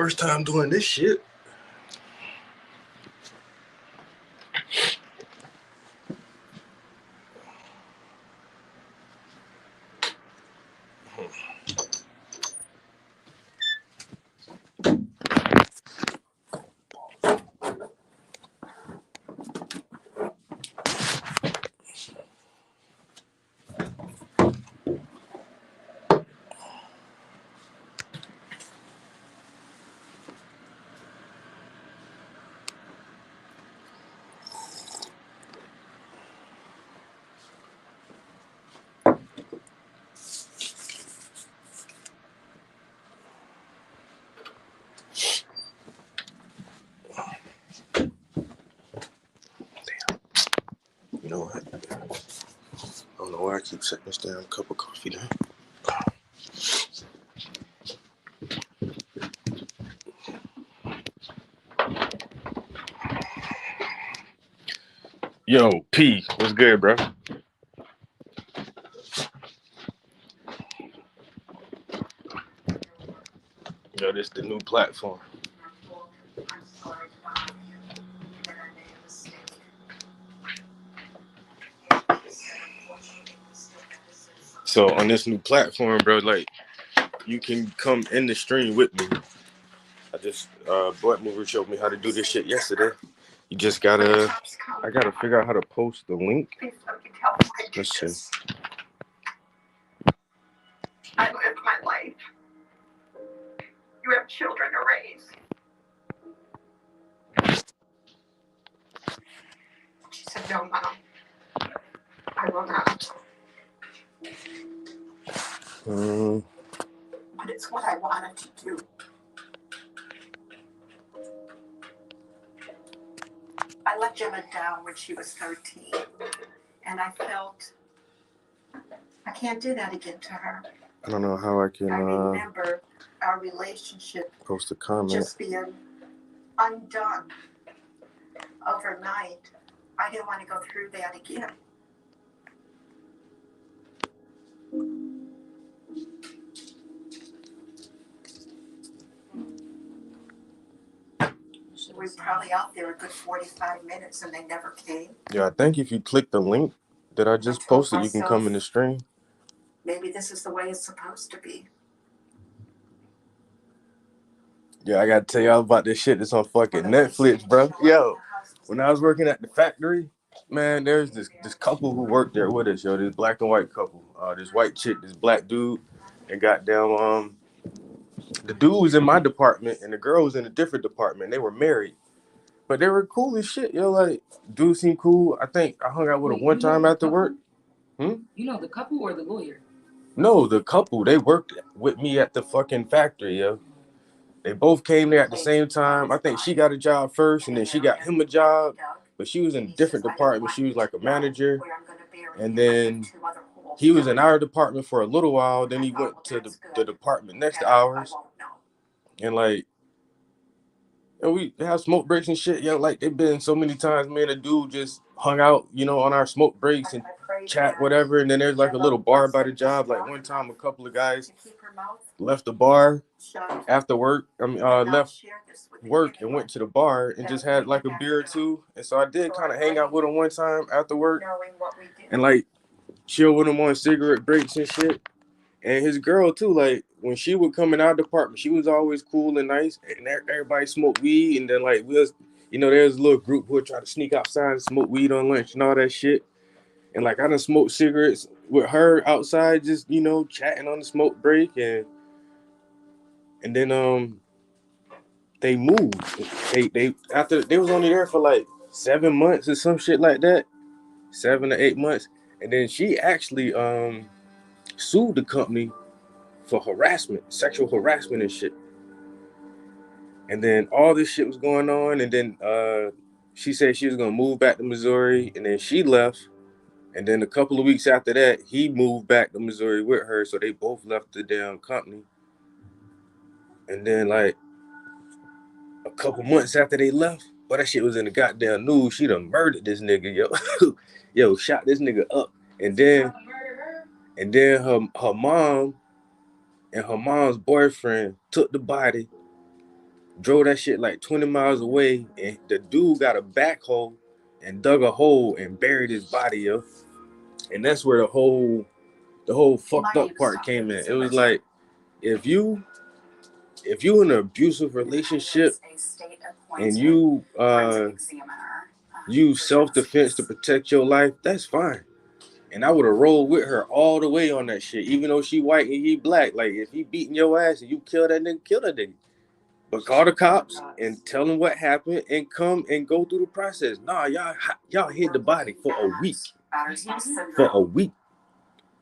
first time doing this shit. You know what? I don't know why I keep setting this down. Cup of coffee now. Yo, P, what's good, bro? Yo, this the new platform. So on this new platform, bro, like you can come in the stream with me. I just Black Mover showed me how to do this shit yesterday. You just I gotta figure out how to post the link. Let's see. I lived my life. You have children to raise. She said, no, Mom. I will not. But it's what I wanted to do. I let Gemma down when she was 13. And I felt I can't do that again to her. I don't know how I can I remember our relationship post a comment. Just being undone overnight. I didn't want to go through that again. We were probably out there a good 45 minutes and they never came. Yeah, I think if you click the link that I just posted, you can come in the stream. Maybe this is the way it's supposed to be. Yeah, I gotta tell y'all about this shit that's on fucking Netflix, bro. Yo, when I was working at the factory, man, there's this couple who worked there with us, yo. This black and white couple. This white chick, this black dude, and goddamn the dude was in my department and the girl was in a different department. They were married. But they were cool as shit, yo. Like, dude seemed cool. I think I hung out with her one time after work. You know the couple or the lawyer? No, the couple. They worked with me at the fucking factory, yo. They both came there at the same time. I think she got a job first, and then she got him a job. But she was in a different department. She was like a manager. And then he was in our department for a little while. Then he went to the department next to ours. And, like, and we have smoke breaks and shit, yo. Like, they've been so many times, me and a dude just hung out, you know, on our smoke breaks and chat, whatever. And then there's like a little bar by the job. Like, one time, a couple of guys left the bar after work. Left work and went to the bar and just had like a beer or two. And so I did kind of hang out with him one time after work and like chill with him on cigarette breaks and shit. And his girl too, like when she would come in our department, she was always cool and nice. And everybody smoked weed. And then like there's a little group who would try to sneak outside and smoke weed on lunch and all that shit. And like I done smoked cigarettes with her outside, just chatting on the smoke break. And then they moved. They after they was only there for like 7 months or some shit like that, 7 to 8 months. And then she actually sued the company for harassment, sexual harassment and shit. And then all this shit was going on. And then she said she was going to move back to Missouri. And then she left. And then a couple of weeks after that, he moved back to Missouri with her. So they both left the damn company. And then like a couple months after they left, but that shit was in the goddamn news. She done murdered this nigga, yo. Yo, shot this nigga up. And then her mom and her mom's boyfriend took the body drove that shit like 20 miles away, and the dude got a backhoe and dug a hole and buried his body, yo. And that's where the whole fucked up part came in. It was like, if you in an abusive relationship and you use self-defense to protect your life, that's fine. And I would have rolled with her all the way on that shit, even though she white and he black. Like, if he beating your ass and you kill that nigga. But call the cops and tell them what happened and come and go through the process. Nah, y'all hid the body for a week. For a week.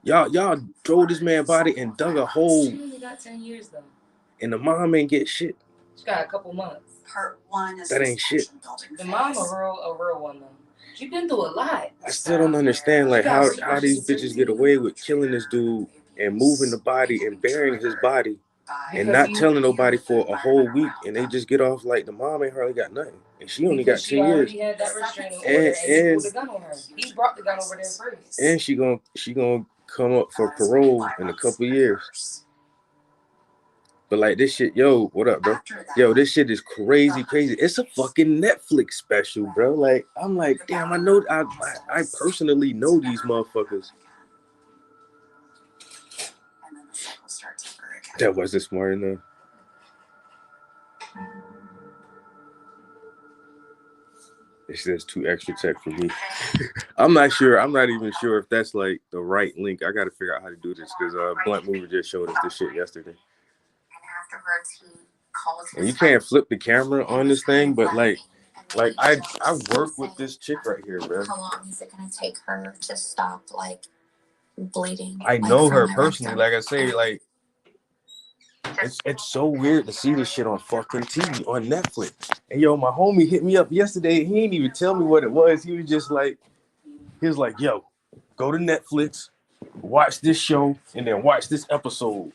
Y'all drove this man's body and dug a hole. She only got 10 years though. And the mom ain't get shit. She got a couple months. Part 1 is that ain't shit. The mom a real one though. She been through a lot. I still don't understand like how these bitches get away with killing this dude and moving the body and burying his body and not telling nobody for a whole week, and they just get off like the mom ain't hardly got nothing, and she only got 10 years. She had that restraining order and he pulled the gun on her. He brought the gun over there first. And she gonna come up for parole in a couple years. But like this shit, yo, what up, bro? Yo, this shit is crazy. It's a fucking Netflix special, bro. Like, I'm like, damn, I personally know these motherfuckers. That wasn't smart enough. It says 2 extra tech for me. I'm not even sure if that's like the right link. I gotta figure out how to do this because Blunt Mover just showed us this shit yesterday. And you can't flip the camera on this thing, but like I work with this chick right here, bro. How long is it gonna take her to stop like bleeding? I know her personally. Like I say, like it's so weird to see this shit on fucking TV on Netflix. And yo, my homie hit me up yesterday. He didn't even tell me what it was. He was like, yo, go to Netflix, watch this show, and then watch this episode.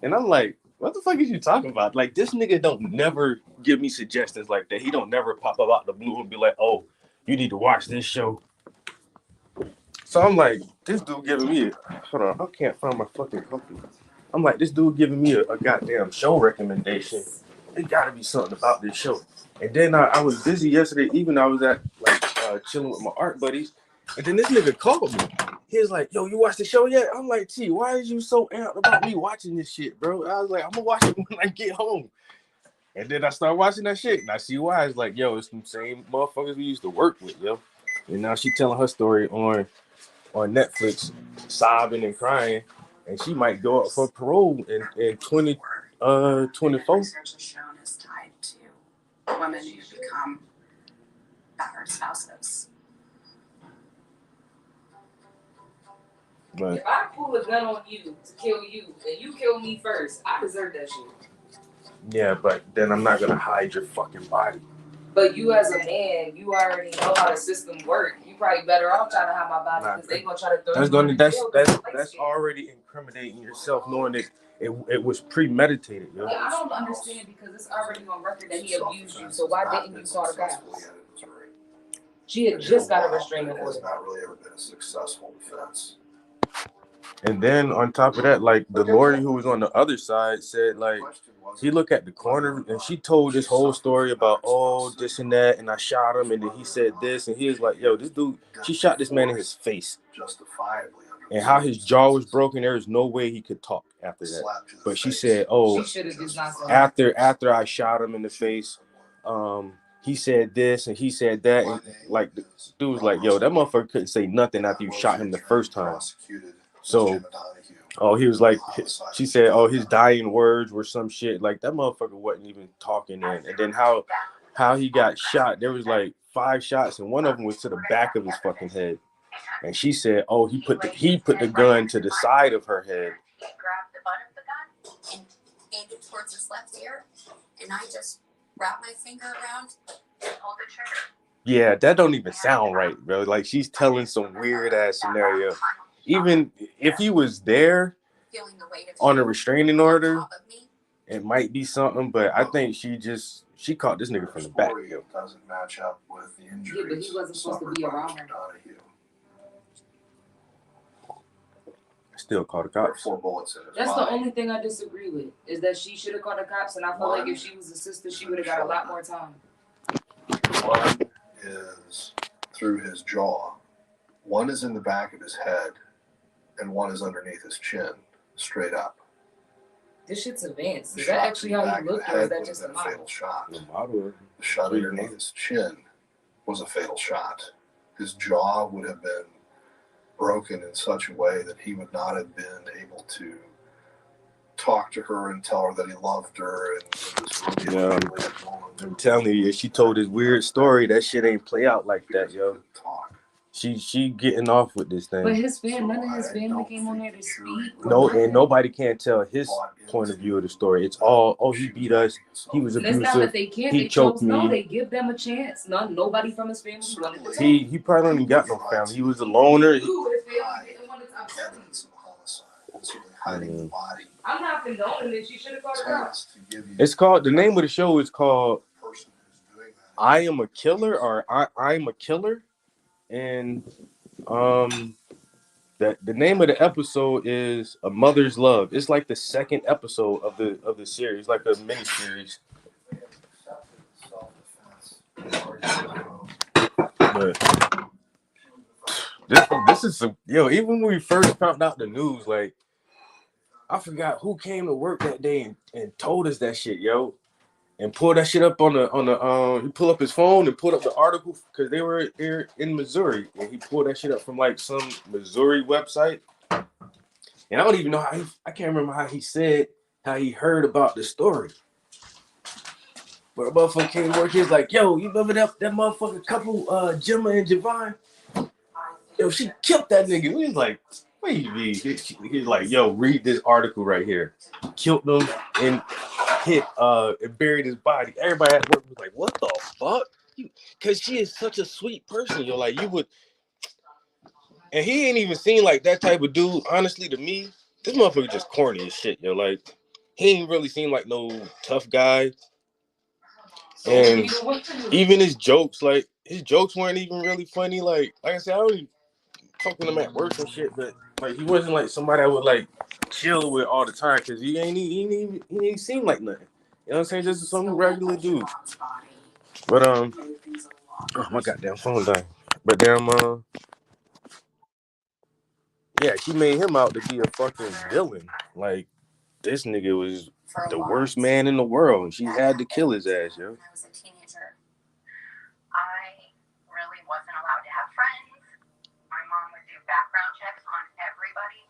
And I'm like, what the fuck is you talking about? Like, this nigga don't never give me suggestions like that. He don't never pop up out the blue and be like, oh, you need to watch this show. So I'm like, this dude giving me hold on, I can't find my fucking company. I'm like, this dude giving me a goddamn show recommendation. It gotta be something about this show. And then I was busy yesterday, even I was at like chilling with my art buddies. And then this nigga called me. He was like, yo, you watched the show yet? I'm like, T, why is you so amped about me watching this shit, bro? I was like, I'm gonna watch it when I get home. And then I started watching that shit, and I see why. It's like, yo, it's the same motherfuckers we used to work with, yo. And now she telling her story on Netflix, sobbing and crying, and she might go up for parole in 2024. Research has shown is tied to women who become battered spouses. But if I pull a gun on you to kill you and you kill me first, I deserve that shit. yeah, but then I'm not gonna hide your fucking body. But you as a man, you already know how the system works. You probably better off trying to hide my body because they gonna try to throw you. That's already incriminating yourself, knowing that it was premeditated, yo. Yeah, I don't understand because it's already on record that he abused you. So why didn't you call the cops? She had just got a restraining order. It's not really ever been a successful defense. And then on top of that, like the lawyer who was on the other side said, like, he looked at the corner and she told this whole story about, oh, this and that, and I shot him, and then he said this, and he was like, yo, this dude, she shot this man in his face. Justifiably. And how his jaw was broken, there was no way he could talk after that. But she said, oh, after I shot him in the face, he said this and he said that, and like the dude was like, yo, that motherfucker couldn't say nothing after you shot him the first time. So, oh, he was like, she said, oh, his dying words were some shit. Like, that motherfucker wasn't even talking then. And then how he got shot, there was like 5 shots, and one of them was to the back of his fucking head. And she said, oh, he put the gun to the side of her head. He grabbed the butt of the gun and aimed it towards his left ear, and I just wrapped my finger around and pulled the trigger. Yeah, that don't even sound right, bro. Like, she's telling some weird ass scenario. Even if he was there on a restraining order, it might be something, but I think she caught this nigga from the back. Doesn't match up with the injuries. Yeah, but he wasn't supposed to be around her. Still call the There were cops. 4 bullets in his That's the body. only thing I disagree with, is that she should have called the cops, and I feel like if she was a sister, she would have got a lot more time. One is through his jaw. One is in the back of his head, and one is underneath his chin, straight up. This shit's advanced. The Is that shot actually to the how back he of the looked, or is head that would just have a been a fatal model? shot. The model. The shot underneath his chin was a fatal shot. His jaw would have been broken in such a way that he would not have been able to talk to her and tell her that he loved her. And this really Yeah. I'm telling you, she told this weird story. That shit ain't play out like that, yo. She getting off with this But thing. his family, none of his family came on there to speak. No, and nobody can tell his point of view of the story. It's all, oh, he beat us. He was And it's not abusive. that they can't. He They choked chose, no, me. they give them a chance. Nobody from his family wanted to talk. He probably don't even got no family. He was a loner. Ooh, his family didn't want to talk. Hiding the body. I'm not condoning this. You should have called the cops. It's called, the name of the show is called I Am a Killer, or I'm a Killer. And the name of the episode is A Mother's Love. It's like the second episode of the series, like a mini series. But this is some, yo, even when we first found out the news, like, I forgot who came to work that day and told us that shit, yo. And pulled that shit up on the he pulled up his phone and pulled up the article because they were here in Missouri, and he pulled that shit up from like some Missouri website. And I don't even know how I can't remember how he said how he heard about the story. But a motherfucker came to work, he was like, yo, you remember that motherfucking couple, Gemma and Javon? Yo, she killed that nigga. We was like, what do you mean? He's like, yo, read this article right here. Killed them and hit and buried his body. Everybody at work was like, what the fuck? Because she is such a sweet person. You're like, you would. And he ain't even seem like that type of dude. Honestly, to me, this motherfucker just corny as shit. Yo, like, he ain't really seem like no tough guy. And even his jokes, like, his jokes weren't even really funny. Like I said, I don't even talk to him at work and shit, but like, he wasn't like somebody I would like chill with all the time, because he ain't seem like nothing. You know what I'm saying? Just some regular dude. But oh, my goddamn phone died. But damn, yeah, she made him out to be a fucking villain. Like, this nigga was the worst man in the world, and she had to kill his ass, yo. When I was a teenager, I really wasn't allowed to have friends. My mom would do background checks on everybody.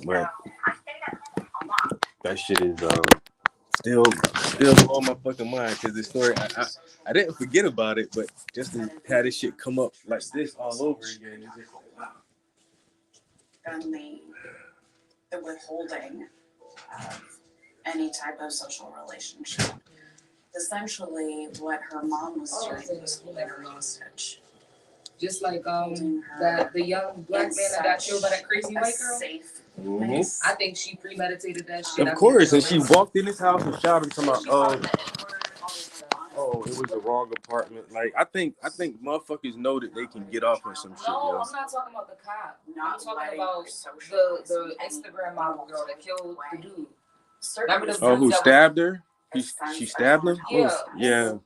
But So I stayed at home a lot. that shit is still on my fucking mind, because this story, I didn't forget about it, but just to have this shit come up like this all over again, it's just like, wow. And the withholding of any type of social relationship. Essentially, what her mom was doing was holding her hostage. Just like the young black man that got killed by that crazy white girl. Safe Mhm. place. I think she premeditated that shit. Of course, and she walked in his house and shot him, talking about, oh, it was the wrong apartment. Like, I think motherfuckers know that they can get off on some shit, No, yo. I'm not talking about the cop. I'm Not talking letting about her socialize the in any Instagram model girl that killed the dude. certain Remember the Oh, who that was- stabbed her? She stabbed him? Yeah. Yeah.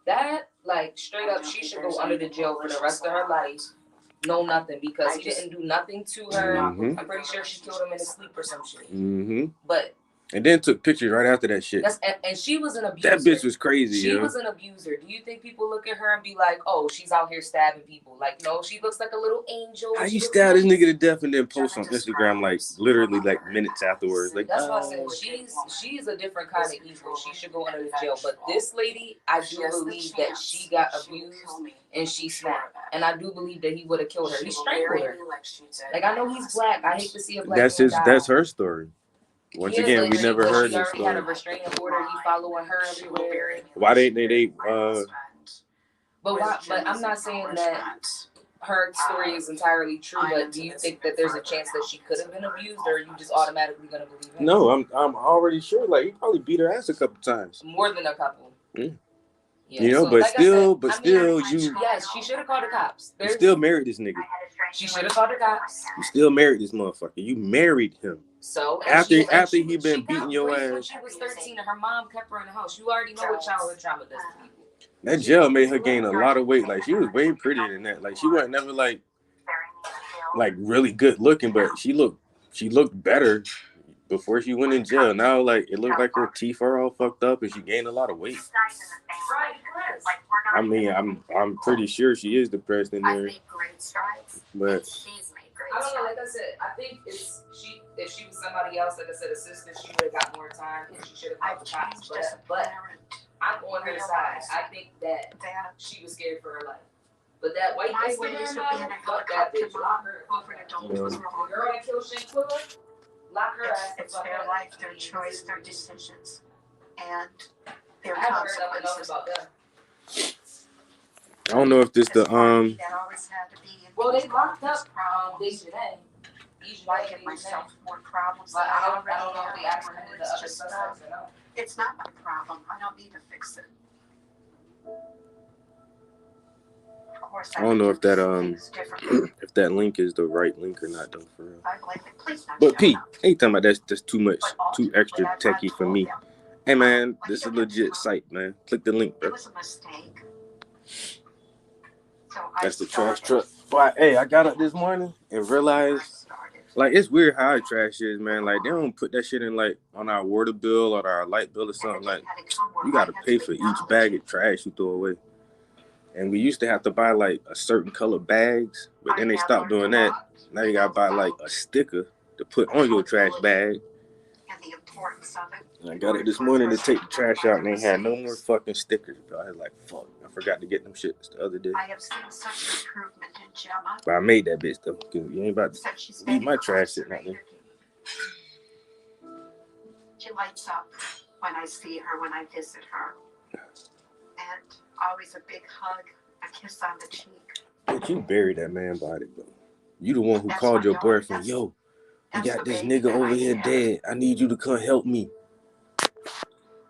That, like, straight up, she should go under the jail for the rest of her life. No nothing, because he didn't do nothing to her. Mhm. I'm pretty sure she killed him in his sleep or some shit. Mm-hmm. But And then took pictures right after that shit. and she was an abuser. That bitch was crazy, She yo. was an abuser. Do you think people look at her and be like, "Oh, she's out here stabbing people"? Like, no, she looks like a little angel. How She you looks stab this nice. nigga to death and then post on Instagram like literally like minutes afterwards? Like, That's why I said she's a different kind of evil. She should go under the jail. But this lady, I do believe that she got abused and she snapped. And I do believe that he would have killed her. He strangled her. Like, I know he's black. I hate to see a black man die. that's her story. Once Yeah, again, we but never she heard this already had a story. restraining order. He following her everywhere. Why they But I'm not saying that her story is entirely true, but do you think that there's a chance that she could have been abused, or are you just automatically gonna believe him? No, I'm already sure. Like, he probably beat her ass a couple times. More than a couple. Mm. Yeah. You know, So, but like I still, said, I mean, you yes, she should have called the cops. you There's, still married this nigga. she should have called the cops. You still married this motherfucker. You married him. So and After she he been got beating your raped when ass. she was 13 and her mom kept her in the house. You already know what childhood trauma does to people. That jail made her gain a lot of weight. Like she was way prettier than that. Like she wasn't never like really good looking, but she looked better before she went in jail. Now like it looked like her teeth are all fucked up and she gained a lot of weight. I mean, I'm pretty sure she is depressed in there. But I don't know, like I said, I think if she was somebody else, like I said, a sister, she would have got more time and she should have called the cops. But I'm on her side. I think that she was scared for her life. But that white My bitch, ways of being a fuck that helicopter bitch. Lock mom her. over an adult was The wrong. girl that killed Shanquilla, lock her ass. It's their life, their choice, their decisions, and their I haven't heard nothing else consequences. about that. I don't know if this the That always had to be in Well, they control of locked up these problems. Dejanay. Why give myself more problems But than I I don't already know if they have? apprehended the It's other just suspects or not. it's not my problem. I don't need to fix it. Of course, I don't know if that things differently. if that link is the right link or not though for real. I blame the police not But showing P, up. ain't talking about that's too much, But too extra ultimately, I techie for told me. them, Hey man, this is a legit site, man. Click the link, it bro. was a mistake. So That's the I trash started. truck. But hey, I got up this morning and realized like it's weird how our trash is, man. Like they don't put that shit in like on our water bill or our light bill or something. Like you gotta pay for each bag of trash you throw away. And we used to have to buy like a certain color bags, but then they stopped doing that. Now you gotta buy like a sticker to put on your trash bag. And the importance of it. And I got it this morning to take the trash out and they had no more fucking stickers. Bro. I was like, fuck, I forgot to get them shits the other day. I have seen such improvement in Gemma. But I made that bitch though. Cause you ain't about to Since she's leave been my trash sitting out there. She lights up when I see her, when I visit her. And always a big hug, a kiss on the cheek. But you buried that man body, bro. You the one who That's called my your daughter. boyfriend, yo, you That's got the this baby nigga that over I here have. dead. I need you to come help me.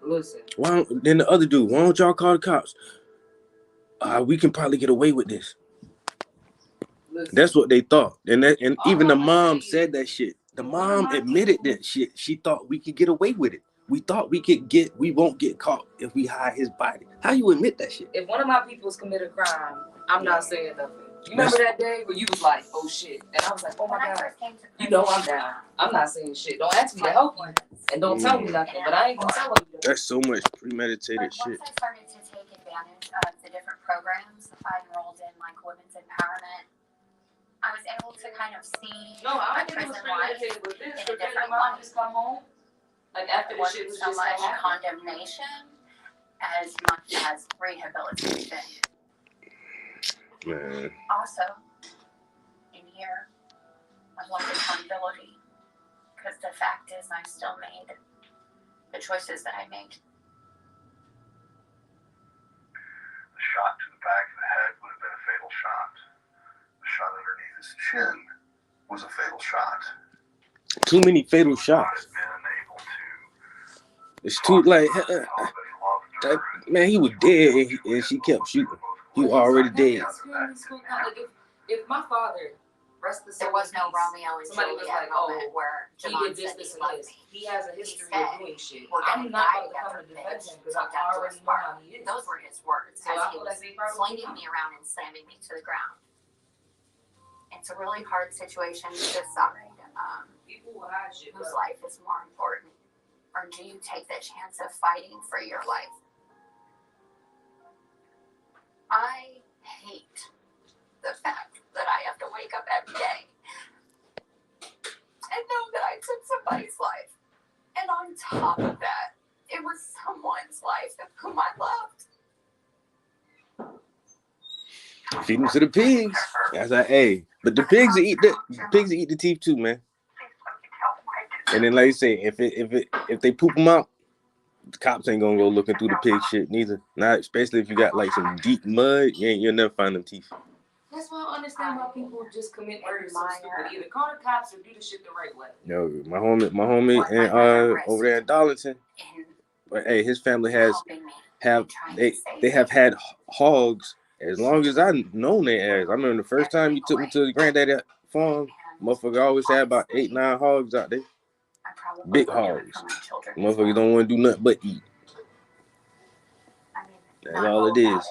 Listen. Why don't, then the other dude, why don't y'all call the cops? We can probably get away with this. Listen. That's what they thought. And even the I'm gonna mom say said is, that shit. The one mom of my admitted people- that shit. She thought we could get away with it. We thought we won't get caught if we hide his body. How you admit that shit? If one of my peoples commit a crime, I'm not saying nothing. You remember that day where you was like, oh shit. And I was like, oh my God. You know I'm down. I'm not saying shit. Don't ask me to help you. And don't tell me nothing. But I ain't gonna tell you. That's so much premeditated shit. Once I started to take advantage of the different programs, I enrolled in like women's empowerment. I was able to kind of see No, I my don't think it was prison life premeditated with this. in a But then different the mom light. just come home. Like after It the shit wasn't was so just much happening. condemnation as much as rehabilitation. Man. Also, in here, I want accountability because the fact is I still made the choices that I made. The shot to the back of the head would have been a fatal shot. The shot underneath his chin was a fatal shot. Too many fatal Not shots. been able to It's too like talk to her, tell that he loved her, man, he was dead and she kept shooting. He was already dead. If my father, rest the soul, There was no Romeo and somebody was Juliet like, oh, moment where he Javon did this, said this, he and loved this. me. He has a history said, of doing shit. "We're I'm gonna not die about to come to together, defend bitch." him because So I that was already know smart. how he is. Those were his words So as I he feel was like they probably slinging me around and slamming me to the ground. It's a really hard situation to decide People will hide shit. whose bro. life is more important. Or do you take the chance of fighting for your life? I hate the fact that I have to wake up every day and know that I took somebody's life. And on top of that, it was someone's life of whom I loved. Feed them to the pigs. That's like, hey, but the pigs will eat the teeth too, man. And then like you say, if they poop them out, the cops ain't gonna go looking through the pig shit neither. Not especially if you got like some deep mud, you'll never find them teeth. That's why I don't understand why people just commit murder so stupid. Either call the cops or do the shit the right way. Yo, my homie, and over there in Darlington. But hey, his family has have they have had hogs as long as I known their ass. I remember the first time you took me to the granddaddy farm, motherfucker always had about 8, 9 hogs out there. Big hogs. Motherfuckers don't want to do nothing but eat. That's all it is.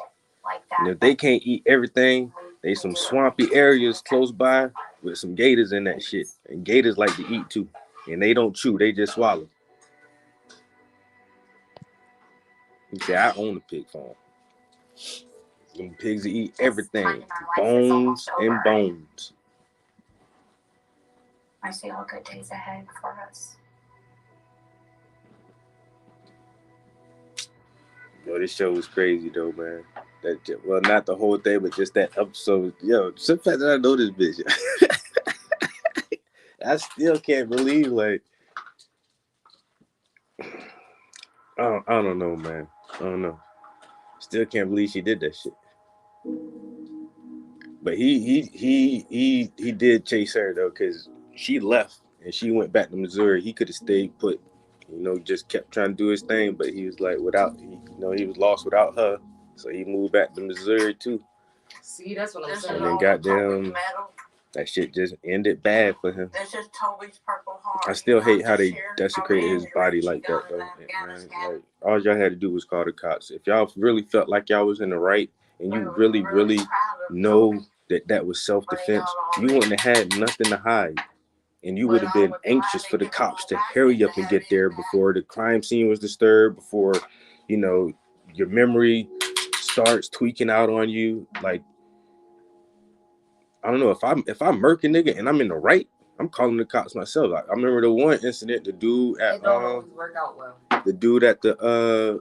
And if they can't eat everything, they some swampy areas close by with some gators in that shit. And gators like to eat too. And they don't chew, they just swallow. He said, I own a pig farm. Them pigs eat everything. Bones and bones. I see all good days ahead for us. Yo, this show was crazy though, man. Well, not the whole thing, but just that episode. Yo, some fact that I know this bitch. I still can't believe, like, I don't know, man. I don't know. Still can't believe she did that shit. But he did chase her though, because she left and she went back to Missouri. He could have stayed put, just kept trying to do his thing, but he was like he was lost without her. So he moved back to Missouri too. See, that's what I'm saying. And then goddamn, that shit just ended bad for him. This is Toby's Purple Heart. I still hate how they desecrated his body like that though. Man, like, all y'all had to do was call the cops. If y'all really felt like y'all was in the right and you really know that was self-defense, you wouldn't have had nothing to hide. And you would have been anxious for the cops to hurry up and get there before the crime scene was disturbed, before, your memory starts tweaking out on you. Like, I don't know, if I'm murking nigga and I'm in the right, I'm calling the cops myself. Like, I remember the one incident, the dude at it don't always work out well. The dude at the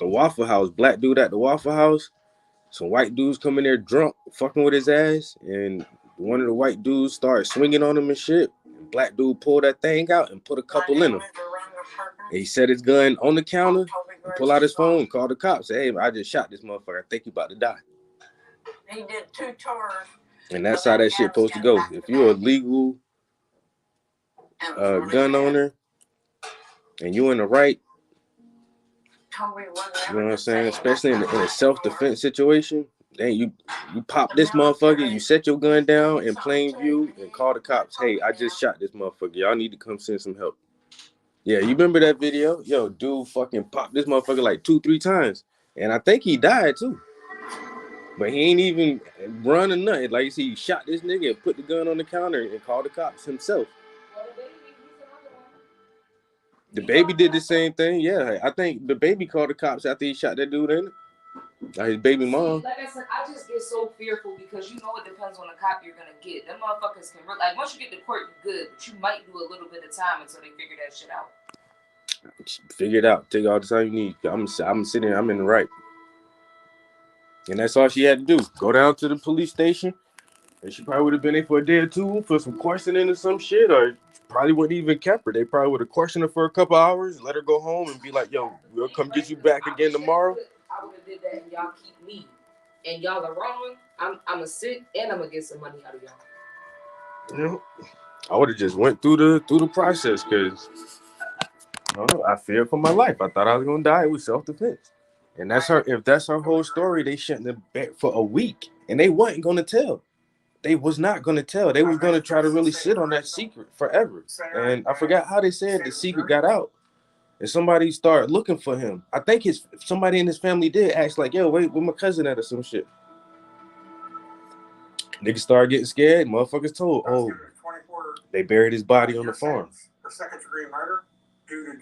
Waffle House, black dude at the Waffle House. Some white dudes come in there drunk, fucking with his ass, and one of the white dudes started swinging on him and shit. And black dude pulled that thing out and put a couple in him. And he set his gun on the counter, and pull out his phone, call the cops, say, hey, I just shot this motherfucker. I think he about to die. He did 2 tours. And that's how that shit supposed to go. If you're a legal gun owner and you in the right, you know what I'm saying? Especially in a self-defense situation, then you pop this motherfucker, you set your gun down in plain view and call the cops. Hey, I just shot this motherfucker. Y'all need to come send some help. Yeah, you remember that video? Yo, dude fucking popped this motherfucker like 2-3 times. And I think he died too. But he ain't even run or nothing. Like you see, he shot this nigga and put the gun on the counter and called the cops himself. The baby did the same thing. Yeah, I think the baby called the cops after he shot that dude in it. Like his baby mom. Like I said, I just get so fearful because it depends on the cop you're gonna get. Them motherfuckers can once you get to court, you're good, but you might do a little bit of time until they figure that shit out. Figure it out. Take all the time you need. I'm sitting here. I'm in the right. And that's all she had to do. Go down to the police station. And she probably would have been there for a day or two for some questioning or some shit, or probably wouldn't even kept her. They probably would have questioned her for a couple hours, let her go home, and be like, yo, we'll come get you back again tomorrow. I would have did that and y'all keep me. And y'all are wrong. I'm going to sit and I'm going to get some money out of y'all. Yeah. I would have just went through the process because, I don't know, I feared for my life. I thought I was going to die. It was self-defense. And if that's her whole story, they shouldn't have bet for a week. And they wasn't going to tell. They was not going to tell. They was going to try to really sit on that secret forever. And I forgot how they said the secret got out. And somebody started looking for him. I think somebody in his family did ask, like, yo, wait, where my cousin at or some shit. Niggas started getting scared. Motherfuckers told, oh, they buried his body on the farm.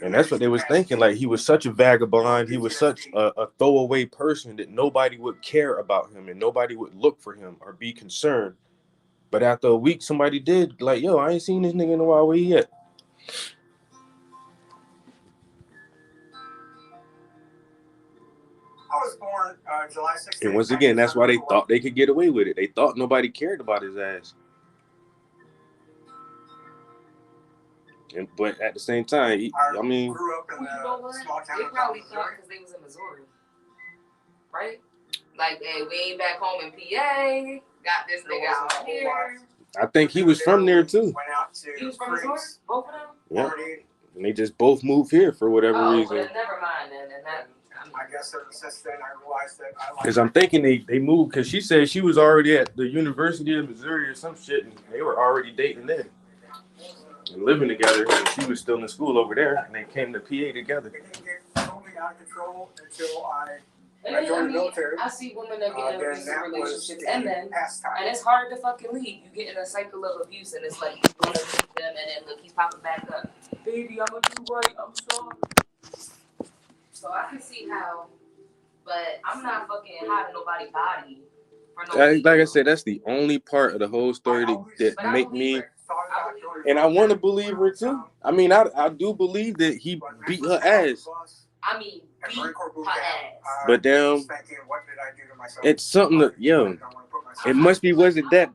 And that's what they was thinking. Like, he was such a vagabond. He was such a throwaway person that nobody would care about him and nobody would look for him or be concerned. But after a week, somebody did, like, yo, I ain't seen this nigga in a while. Where he at? I was born July 16th. And once again, that's why they thought they could get away with it. They thought nobody cared about his ass. But at the same time, grew up in the small town. They probably thought because they was in Missouri, right? Like, hey, we ain't back home in PA. Got this nigga out here. I think he was from there too. Went out to He was from Missouri, both of them. Yeah. And they just both moved here for whatever reason. Well, never mind then. man, and that. I guess ever since then I realized that I like. Because I'm thinking they moved, because she said she was already at the University of Missouri or some shit, and they were already dating then and living together. And she was still in school over there, and they came to PA together. It didn't get totally out of control until I And joined the then, military. I see women that get in Then abusive that was relationships, the and then. pastime. And it's hard to fucking leave. You get in a cycle of abuse, and it's like you go to leave them, and then look, he's popping back up. Baby, I'm gonna do right. I'm sorry. So I can see how, but I'm not fucking hiding nobody's body for no reason. Like I said, that's the only part of the whole story that But I make believe me. her. And I want to believe her too. I mean, I do believe that he beat her ass. I mean, beat her ass. But damn, it's something that, yo, it must be, was it that?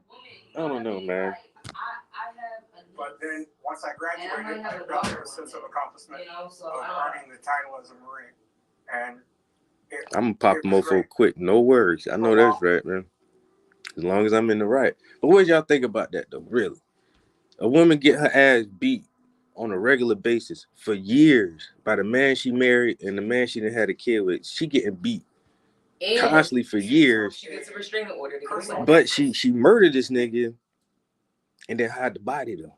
I don't know, man. But then once I graduated, I felt a sense of accomplishment So of earning the title as a Marine. And I'm gonna pop the mofo quick. No worries. I know that's right, man. As long as I'm in the right. But what y'all think about that, though? Really? A woman get her ass beat on a regular basis for years by the man she married and the man she done had a kid with. She getting beat constantly for years. She gets a restraining order to get away. But she murdered this nigga and then hide the body, though.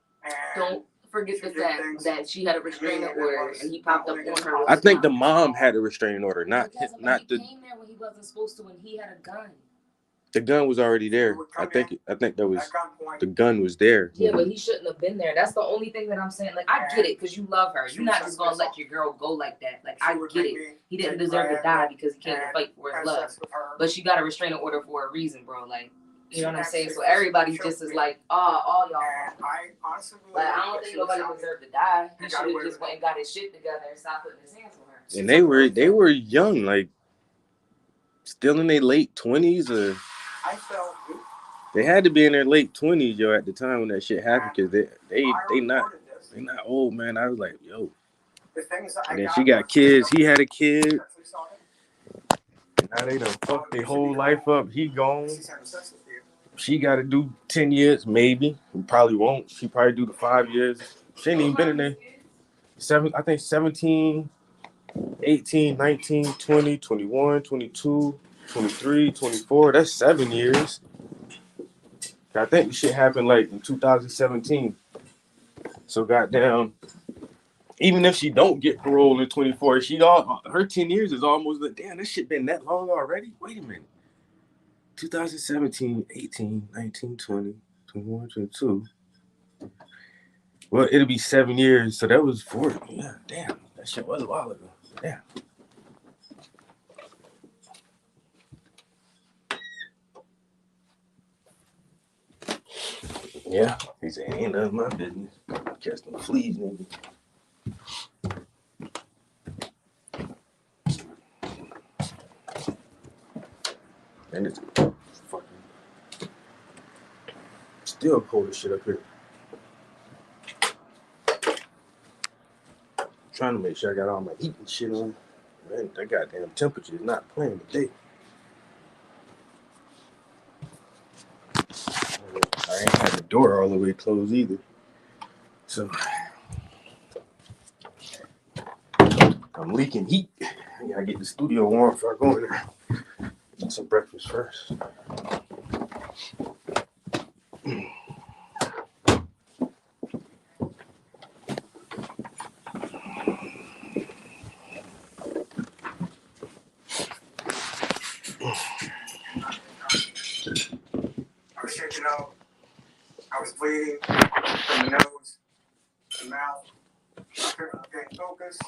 Don't forget the fact that she had a restraining order and he popped up on her. I think the mom had a restraining order, not He the. came there when he wasn't supposed to, and he had a gun. The gun was already there. I think that was the gun was there. Yeah, but he shouldn't have been there. That's the only thing that I'm saying. Like, I get it because you love her. You're not just gonna let your girl go like that. Like, I get it. He didn't deserve to die because he came to fight for his love. But she got a restraining order for a reason, bro. Like, you know what I'm saying? So everybody just is like, all y'all. But I don't think nobody deserved to die. He should have just went and got his shit together and stopped putting his hands on her. And they were young, like still in their late 20s, or they had to be in their late 20s, yo, at the time when that shit happened, because they not old, man. I was like, yo. And then she got kids. He had a kid. And now they done fucked their whole life up. He gone. She got to do 10 years, maybe. He probably won't. She probably do the 5 years. She ain't even been in there. 17, 18, 19, 20, 21, 22, 23, 24. That's 7 years. I think the shit happened like in 2017. So goddamn, even if she don't get parole in 24, her 10 years is almost like, damn, this shit been that long already? Wait a minute. 2017, 18, 19, 20, 21, 22. Well, it'll be 7 years, so that was 40. Yeah, damn, that shit was a while ago. Yeah. Yeah, he said, ain't none of my business. Catch them fleas, nigga. And it's fucking still cold as shit up here. Trying to make sure I got all my heat and shit on. Man, that goddamn temperature is not playing today. I ain't had the door all the way closed either. So I'm leaking heat. I gotta get the studio warm before I go in there. Get some breakfast first. I was shaking out. I was bleeding from the nose, the mouth. I couldn't get focus.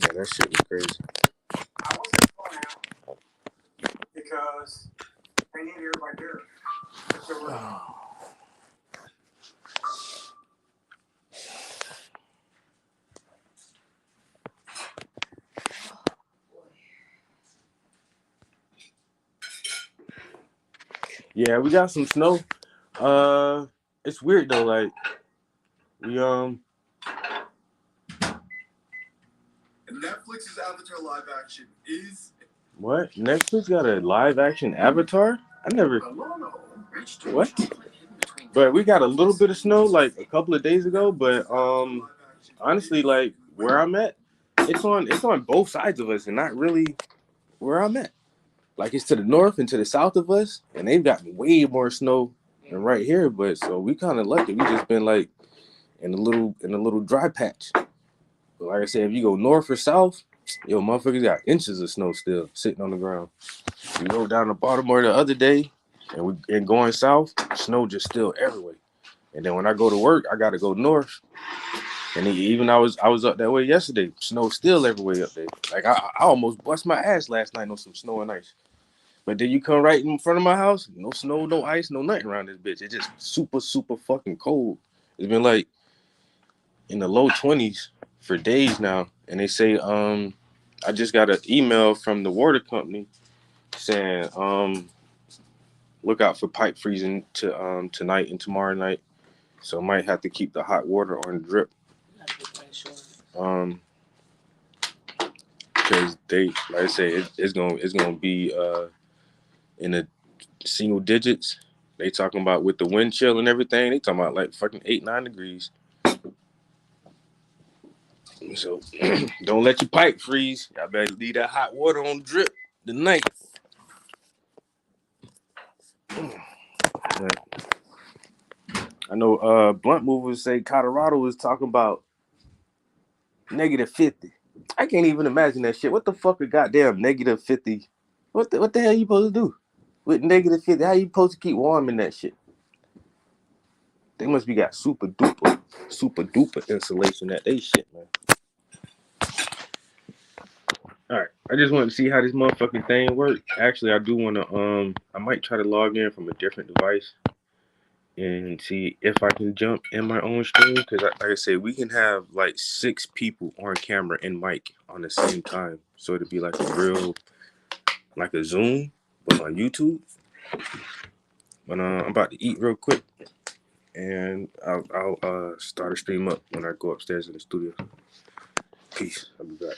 Yeah, that shit was crazy. I wasn't going out because they needed everybody there. There were, yeah, we got some snow. It's weird though. Like we Netflix's Avatar live action is what? Netflix got a live action Avatar? I never. What? But we got a little bit of snow like a couple of days ago. But honestly, like where I'm at, it's on both sides of us and not really where I'm at. Like it's to the north and to the south of us, and they've got way more snow than right here. But so we kind of lucky. We just been like in a little dry patch. But like I said, if you go north or south, yo, motherfuckers got inches of snow still sitting on the ground. We go down to Baltimore the other day, and going south, snow just still everywhere. And then when I go to work, I gotta go north. And even I was up that way yesterday. Snow still everywhere up there. Like I almost bust my ass last night on some snow and ice. But then you come right in front of my house, no snow, no ice, no nothing around this bitch. It's just super, super fucking cold. It's been like in the low 20s for days now. And they say, I just got an email from the water company saying, look out for pipe freezing to tonight and tomorrow night. So might have to keep the hot water on drip. Because they, like I say, it's gonna be in the single digits. They talking about with the wind chill and everything. They talking about like fucking 8-9 degrees. So don't let your pipe freeze. Y'all better leave that hot water on drip tonight. I know blunt movers say Colorado is talking about -50. I can't even imagine that shit. What the fuck a goddamn -50? What the hell you supposed to do with -50? How you supposed to keep warm in that shit? They must be got super duper insulation at they shit, man. All right, I just want to see how this motherfucking thing works. Actually, I do want to I might try to log in from a different device and see if I can jump in my own stream, because like I said, we can have like 6 people on camera and mic on the same time, so it'd be like a real, like a Zoom but on YouTube. But I'm about to eat real quick, and I'll start a stream up when I go upstairs in the studio. Peace. I'll be back.